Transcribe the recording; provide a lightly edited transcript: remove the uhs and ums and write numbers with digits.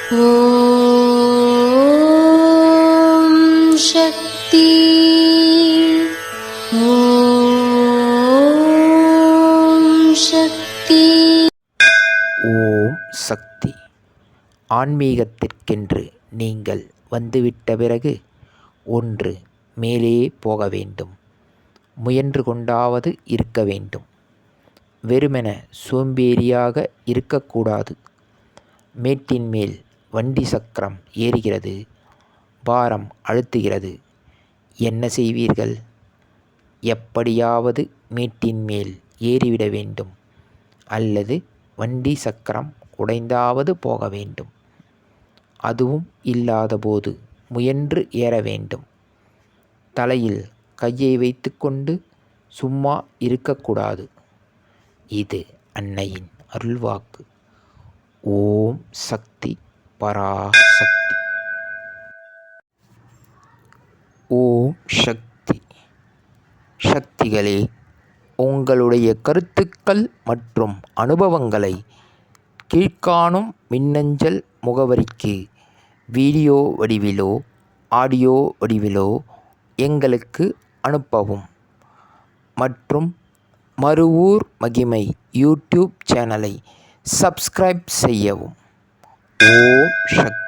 ஓம் சக்தி. ஓம் சக்தி. ஓம் சக்தி. ஆன்மீகத்திற்கென்று நீங்கள் வந்துவிட்ட பிறகு ஒன்று மேலே போக வேண்டும். முயன்று கொண்டாவது இருக்க வேண்டும். வெறுமென சோம்பேறியாக இருக்கக்கூடாது. மேட்டின் மேல் வண்டி சக்கரம் ஏறுகிறது, பாரம் அழுத்துகிறது. என்ன செய்வீர்கள்? எப்படியாவது மேட்டின் மேல் ஏறிவிட வேண்டும், அல்லது வண்டி சக்கரம் உடைந்தாவது போக வேண்டும். அதுவும் இல்லாதபோது முயன்று ஏற வேண்டும். தலையில் கையை வைத்துக்கொண்டு சும்மா இருக்கக்கூடாது. இது அன்னையின் அருள்வாக்கு. ஓம் சக்தி பராசக்தி. ஓம் சக்தி. சக்திகளே, உங்களுடைய கருத்துக்கள் மற்றும் அனுபவங்களை கீழ்க்காணும் மின்னஞ்சல் முகவரிக்கு வீடியோ வடிவிலோ ஆடியோ வடிவிலோ எங்களுக்கு அனுப்பவும். மற்றும் மறுவூர் மகிமை யூடியூப் சேனலை சப்ஸ்கிரைப் செய்யவும். ஓம் சக்தி.